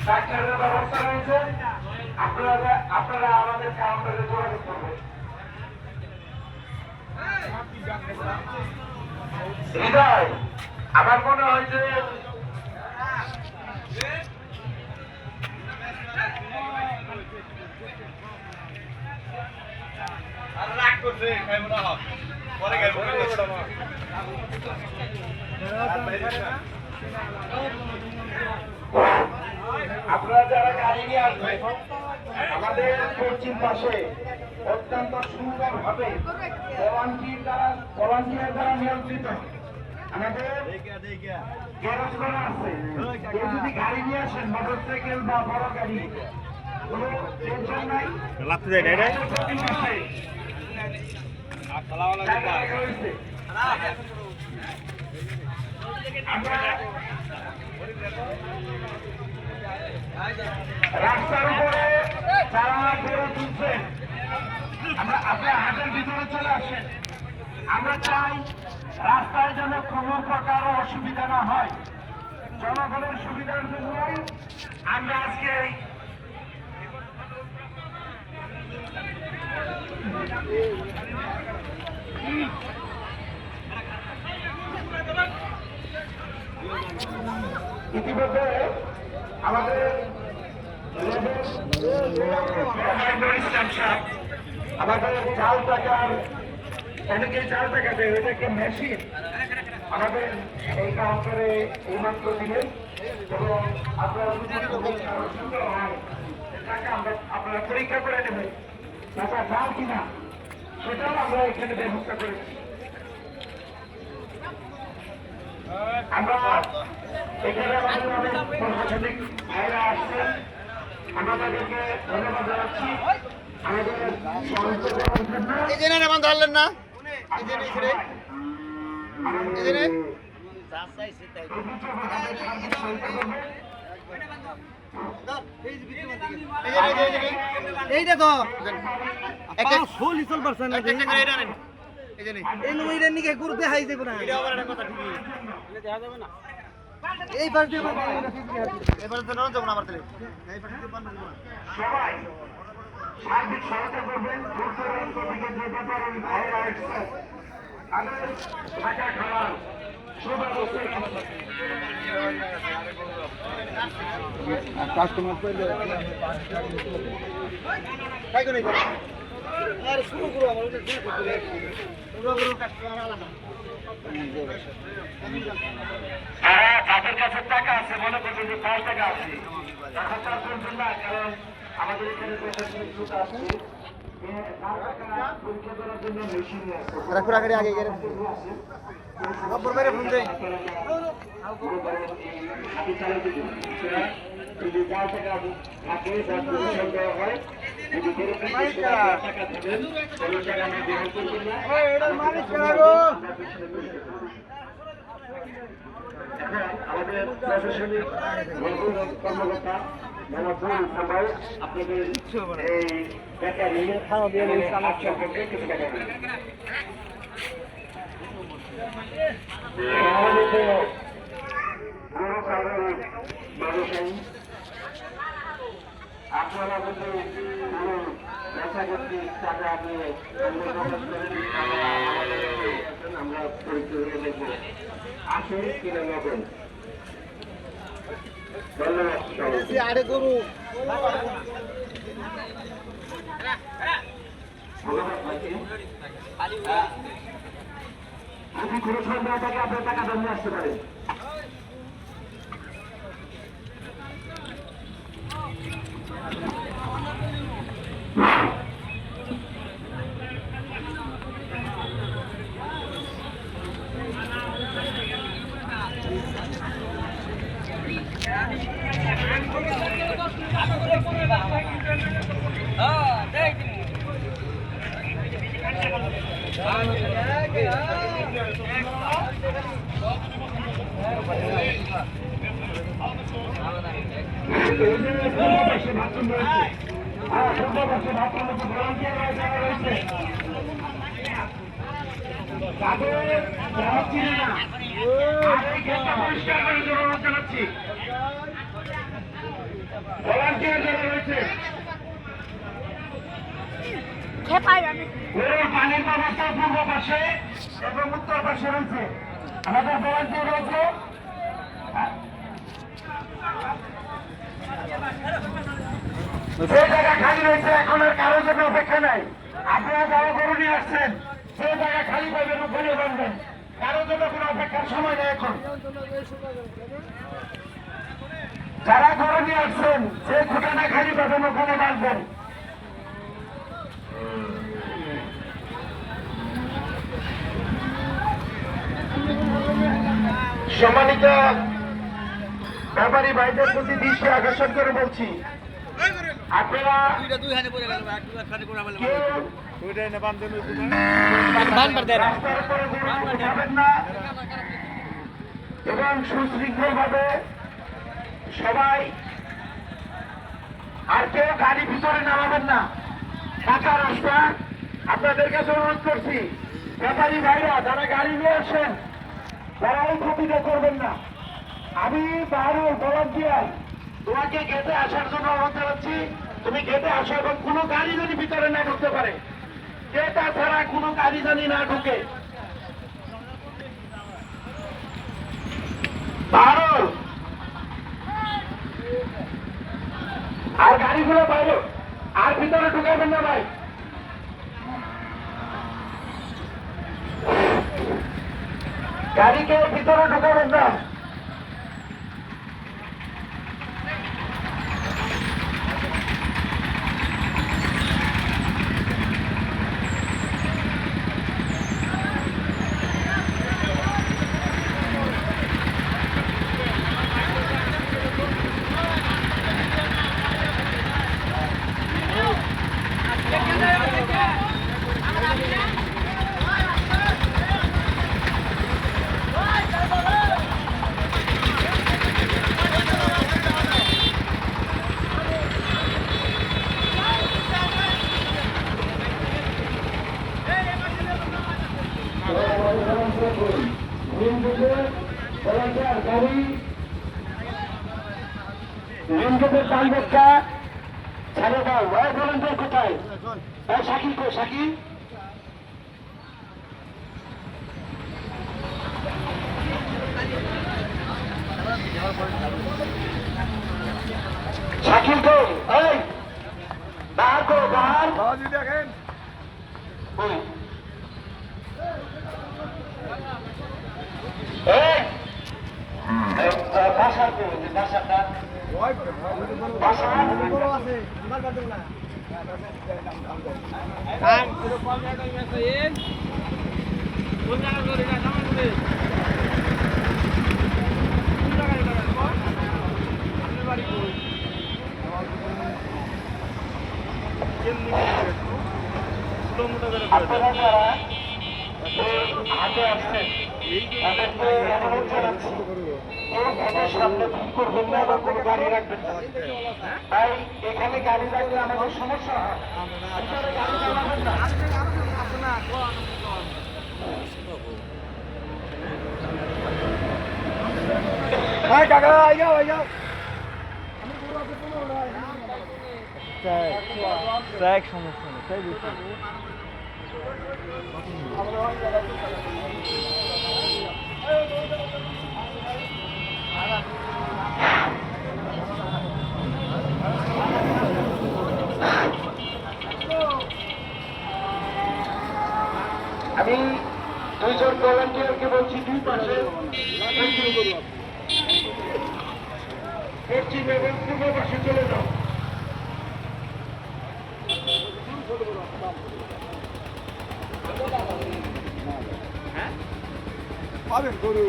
ডাক্তারের ব্যবস্থা রয়েছে, আপনারা আমাদের কাউন্টারে যোগাযোগ করবেন। হৃদয়, আমার মনে হয় যে আপনারা যারা গাড়ি নিয়ে আসবেন আমাদের পশ্চিম পাশে অত্যন্ত সুন্দর ভাবে ভলান্টিয়ার দ্বারা নিয়ন্ত্রিত আমাদের গ্যারেজ করা আছে। কেউ যদি গাড়ি নিয়ে আসেন মোটরসাইকেল বা বড় গাড়ি কোনো টেনশন নাই, রাস্তার উপরে যারা গড়ে তুলছেন আপনার হাটের ভিতরে চলে আসেন। আমরা চাই রাস্তায় যেন কোনো প্রকার অসুবিধা না হয়, জনগণের সুবিধার জন্য আমরা আজকে ইতিমধ্যে আমাদের আমাদের চাল টাকার অনেকেই চাল টাকা দেয়, ওইটাকে মেশিন আমাদের এই কাউন্টারে এইমাত্র দিলেন এবং আপনারা আপনারা পরীক্ষা করে নেবেন টাকা চাল কিনা সেটাও আমরা এখানে ব্যবস্থা করেছি। আমরা এখানে আমাদের অনেক প্রশাসনিক ভাইরা আসছেন, আমরা তাদেরকে ধন্যবাদ জানাচ্ছি। আমাদের ধরলেন না এইটা তো একটা ফুল ইসল পারছেন না এই নিকে করতে হাই দেব না এই পাশ দিয়ে এবারে তো নরম যাব না আমার তাহলে এই পাশ দিয়ে পারবো না সবাই সার্বিক সহায়তা করবেন। থেকে যে ব্যাপারে ভাইরা আসছেন তাদের থাকা খাওয়ার কাস্টমার পেলে তাই করে আর শুরু করো আমার ওটা শুরু করতে শুরু করো কাস্টমার আলাদা যাদের কাছে টাকা আছে মনে করছেন যে 5 টাকা আছে টাকা চাষ করবেন না, কারণ আমাদের এখানে প্রশাসনিক লোক আছে পরীক্ষা করার জন্য মেশিন আছে। আগে গেলে খবর বাইরে ফোন দেই যদি 4 টাকা থাকে তার পরিশ্রম দেওয়া হয়, যদি টাকা দেবেন কোনো টাকা নিয়ে দেবেন করবেন না। এখন আমাদের প্রশাসনিক কর্মকর্তা সবাই আপনাদের এই বেকারি সম্পর্কে কিছু টাকা দিন। আমাদের তো গরু ছাগল ব্যবসায়ী আপনারা যদি ব্যবসা করতে টাকা দিয়ে আমরা পরীক্ষা করে দেখবো আসে কিনা নবেন। ধন্যবাদ। আরে গরু যদি কোনো সন্দেহ থাকে আপনার টাকা জমে আসতে পারেন। বাথরুম রয়েছে, ভলান্টিয়ার রয়েছে, তাদের জানাচ্ছি না, আর এই গেটটা পরিষ্কার করে জন্য অনুরোধ জানাচ্ছি। ভলান্টিয়ার যারা রয়েছে, পানির ব্যবস্থা পূর্ব পাশে এবং উত্তর পাশে রয়েছে, আমাদের ভলান্টিয়ার রয়েছে। যে জায়গা খালি রয়েছে এখন আর কারোর জন্য অপেক্ষা নাই। আপনারা যারা গরু নিয়ে আসছেন যে জায়গা খালি পাবেন ওখানে বাঁধবেন, কারোর জন্য কোনো অপেক্ষার সময় নেই। এখন যারা গরু নিয়ে আসছেন যে খুঁটানা খালি পাবেন ওখানে বাঁধবেন। সম্মানিত ব্যাপারী ভাইদের প্রতি দৃষ্টি আকর্ষণ করে বলছি, আপনারা রাস্তার উপরে যাবেন না এবং সুশৃঙ্খল ভাবে সবাই, আর কেউ গাড়ি ভিতরে নামাবেন না। ফাঁকা রাস্তা, আপনাদের কাছে অনুরোধ করছি ব্যাপারী ভাইরা যারা গাড়ি নিয়ে আসেন তারা এই ক্ষতিটা করবেন না। আমি বাহারুল ভলান্টিয়ার তোমাকে গেটে আসার জন্য অনুরোধ জানাচ্ছি, তুমি গেটে আসো এবং কোনো গাড়ি যদি ভিতরে না ঢুকতে পারে, গেট ছাড়া কোনো গাড়ি জানি না ঢুকে। বাহারুল আর গাড়িগুলো বাইরে, আর ভিতরে ঢুকাবেন না ভাই। গাড়িকে ভিতরে ঢুকাবেন না। টানবক্কা ছেড়ে দাও। ওই ভলান্টিয়ার কোথায়? শাকিল কো শাকিল? শাকিল কো? এই বাহার কো, বাহার দেখেন। বাসার কো, বাসাটা আপনারা যারা হাতে আসছেন তাদেরকে অনুরোধ জানাচ্ছি এখানে সামনে ভুল করবেন না এবং কোনো গাড়ি রাখবেন না। তাই এখানে গাড়ি রাখলে আমাদের সমস্যা হয়, ভিতরে গাড়ি চালাবেন না। কাকা আইগাও আইগাও সমস্যা নেই। আমি দুইজন ভলান্টিয়ারকে বলছি দুই পাশে পশ্চিম এবং পূর্ব পাশে চলে যাও। পাবেন গরু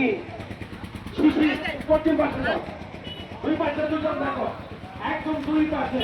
কি শিশি পশ্চিম পাশে যাও, দুই পাশে দুজন দেখো, একদম দুই পাশে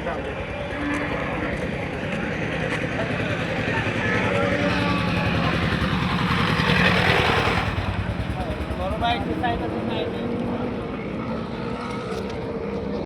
যাও। বড় ভাই একটু চাইতে